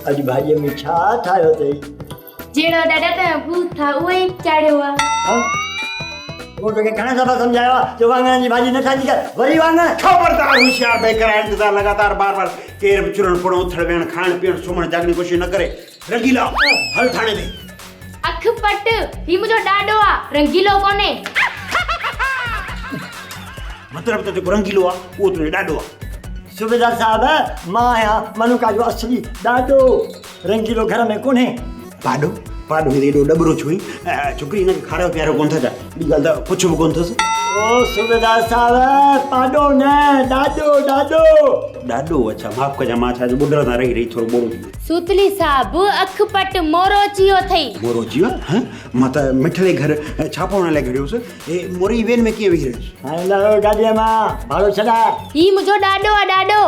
अॼु भाॼीअ में छा ठाहियो अथई? जहिड़ो ॾाॾा तव्हां भूत था उहो ई चाढ़ियो आहे। मूं तोखे घणा दफ़ा सम्झायो आहे जो वाङण जी भाॼी न ठाही कर, वरी वाङण। खबरदार होशियार बेकर इंतजार लगातार बार बार केर बि चुरण पुरण उथड़ वेहण खाइण पीअण सुम्हण जागण कोशिशि न करे। रंगीला हल थाणे ते। अख पट ही मुंहिंजो ॾाॾो आहे, रंगीलो कोन्हे। मतलब तो जेको रंगीलो आहे उहो तुंहिंजो ॾाॾो आहे। सूबेदार साहब, मां आहियां मनुका जो असली ॾाॾो। रंगीलो घर में कोन्हे। पाॾो पाॾो में एॾो ॾबरो छो छोकिरी हिनखे खारायो पीआरियो कोन था छा? ॿी ॻाल्हि त कुझु बि कोन अथसि। ओ सूबेदार साहब, पाॾो न, ॾाॾो ॾाॾो ॾाॾो अच्छा माफ़ कजां, मां छा ॿुधर तां रही रही थोरो ॿोड़ो थी वियो। सूतली साहब अख पट मोरो अची वियो अथई। मोरो अची वियो आहे? मां त मिठड़े घर छापो हणण लाइ घड़ियोसि। हे मोरे जी वेन में कीअं वेही रहियोसि? हाणे लाहियो गाॾीअ मां, भाड़ो छॾाए। ही मुंहिंजो ॾाॾो आहे, ॾाॾो।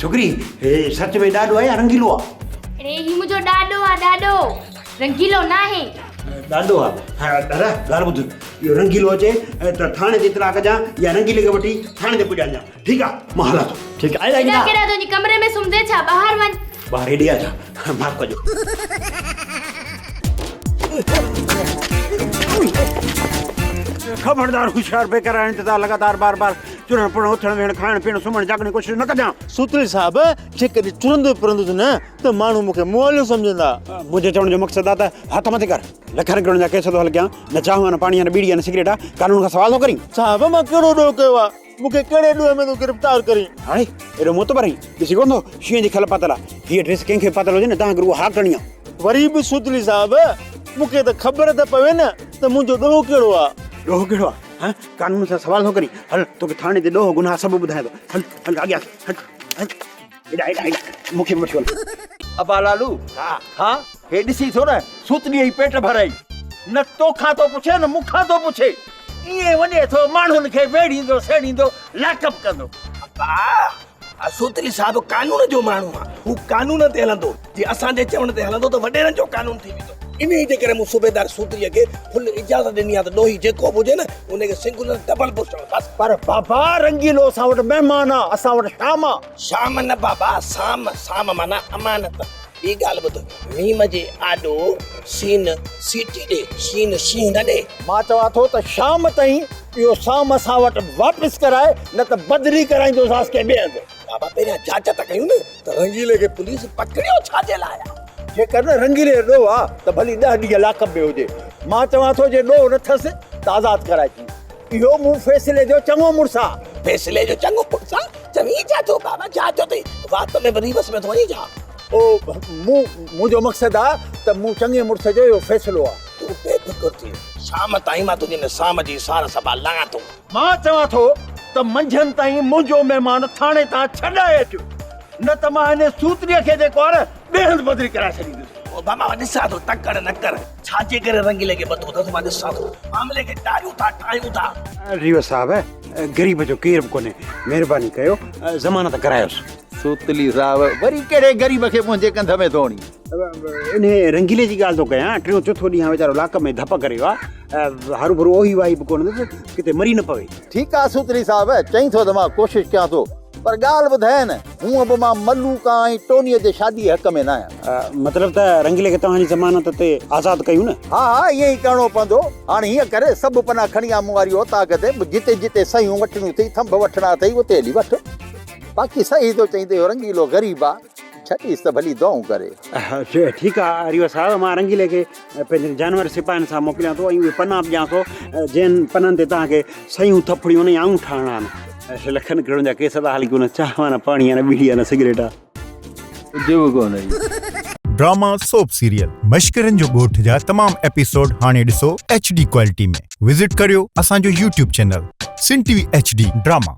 छोकिरी हे सच में ॾाॾो आहे या रंगीलो आहे? अरे ही मुंहिंजो ॾाॾो आहे, ॾाॾो, रंगीलो न आहे। ॾाॾो आहे? हा दादा ॻाल्हि ॿुध, इहो रंगीलो अचे त थाणे ते इतला कजां या रंगीले खे वठी थाणे ते पुॼाइजां, ठीकु आहे? मां हलां थो। ठीकु आहे केॾा केॾा तुंहिंजे कमरे में सुम्हंदे छा? ॿाहिरि वञ। ॿाहिरि हेॾे अचां, माफ़ कजो। खबरदार होशियार बेकार इंतजार लगातार बार बार चुरण पुरण उथण वेहण खाइण पीअण सुम्हण जागण जी कोशिशि न कजां। सूत्री साहब जेकॾहिं चुरंदो पिरंदुसि न त माण्हू मूंखे मुआलियो सम्झंदा। मुंहिंजे चवण जो मक़सदु आहे त हथ मथे कर, लखनि करोड़ जा केस थो हल कयां, न चाहूं न पाणी न बीड़ी न सिगरेट आहे, कानून खां सवाल थो करीं। साहब मां कहिड़ो ॾोह कयो आहे? मूंखे कहिड़े ॾोह में तूं गिरफ़्तार करीं? हाणे एॾो मोतबर आहीं, ॾिसी कोन थो शींहं जी खल पातल आहे। हीअ ड्रेस कंहिंखे पातल हुजे न तव्हांखे उहा हा करणी आहे। वरी बि सूत्री साहब मूंखे त ख़बर त पवे न त मुंहिंजो ॾोह कहिड़ो आहे। ॾोह कहिड़ो आहे? हा कानून सां सवाल थो करीं। हल तोखे थाणे ते ॾोह गुनाह सभु ॿुधाए थो। हल हल अॻियां हल हल हेॾा हेॾा हेॾा मूंखे बि वठी हल। अबा लालू हाँ हे ॾिसी थो न सूतरी जी पेट भराई, न तोखां थो पुछे न मूंखां थो पुछे, ईअं वञे थो माण्हुनि खे वेड़ींदो सेड़ींदो लाकअप कंदो। सूतरी साहब कानून जो माण्हू आहे, हू कानून ते हलंदो। जे असांजे चवण ते हलंदो त वॾेरनि जो कानून थी वेंदो। इन जे करे मूं सूबेदार सूत्रीअ खे फुल इजाज़त ॾिनी आहे त ॾोही जेको बि हुजे न उनखे सिंगुलर डबल पुछणो बसि। पर बाबा रंगीलो असां वटि महिमान आहे, असां वटि शाम आहे। शाम न बाबा, साम, साम माना अमानत। ॿी ॻाल्हि ॿुध, मीम जे आॾो सीन सीटी ॾे, शीन शींह न ॾे। मां चवां थो त शाम ताईं इहो साम असां वटि वापसि कराए, न त बदिली कराईंदोसांसि कंहिं ॿिए हंधि। बाबा पहिरियां जांच त कयूं न त रंगीले खे पुलिस पकड़ियो छाजे लाइ आहे? जेकर न रंगीले ॾोह आहे त भली 10 ॾींहं लाकअप में हुजे। मां चवां थो जे ॾोह न अथसि त आज़ादु कराइजी। इहो मूं फ़ैसिले जो चङो मुड़ुसु आहे। फैसले जो चङो पुछा चङी जाचो बाबा, जाचो अथई वात में रिवर्स में थो वञी जा। ओ मुंहिंजो मक़सदु आहे त मूं चङे मुड़ुस जो इहो फ़ैसिलो आहे। तूं बेफ़िक्र थी, शाम ताईं मां तुंहिंजे शाम जी सार सभा लां थो। मां चवां थो त मंझंदि ताईं मुंहिंजो महिमान थाणे तां छॾाए अचो, न त मां हिन सूत्रीअ खे जेको आहे न ॿिए हंधि बदिली कराए छॾींदुसि। ओ बाबा ॾिसां थो तकड़ न कर, छाजे करे रंगीले खे बतो अथसि मां ॾिसां थो। मामले खे टारियूं था ठाहियूं था। रीवा साहब ग़रीब जो केर बि कोन्हे, महिरबानी कयो ज़मानत करायोसि। सूतली साहब वरी कहिड़े ग़रीब खे मुंहिंजे कंध में धोणी? इन रंगीले जी ॻाल्हि थो कयां, टियों चोथों ॾींहुं वीचारो लाकअप में धप करे वियो आहे। हरू भरू ओही वाही बि कोन अथसि, किथे मरी न पवे। ठीकु आहे सूत्री साहब, चई थो त मां कोशिशि कयां थो, पर ॻाल्हि ॿुधाए न हूअं बि मां मलूका ऐं टोनीअ जे शादी हक़ में न आहियां। मतिलबु त रंगीले खे तव्हांजी ज़मानत ते आज़ादु कयूं न? हा हा ईअं ई करिणो पवंदो। हाणे हीअं करे सभु पना खणी आ मूं वारी ओताक ते, जिते जिते सयूं वठणियूं अथई, थंभ वठणा अथई, उते हली वठ। बाक़ी सही थो चई त इहो रंगीलो ग़रीब आहे, छॾीसि त भली दुआऊं करे। ठीकु आहे रीवा साहब, मां रंगीले खे पंहिंजे जानवर सिपाहियुनि सां मोकिलियां थो ऐं उहे पना बि ॾियां थो, जंहिं पननि ते तव्हांखे सयूं थपड़ियूं न आऊं ठाहिणा आहिनि। लखनि करोड़ जा केस था हली कोन, चाह न पाणी न बीड़ी न सिगरेट आहे। ड्रामा सोप सीरियल मश्करनि जो ॻोठ जा तमाम एपिसोड हाणे ॾिसो HD क्वालिटी में। विज़िट करियो असांजो YouTube चैनल सिन TV HD ड्रामा।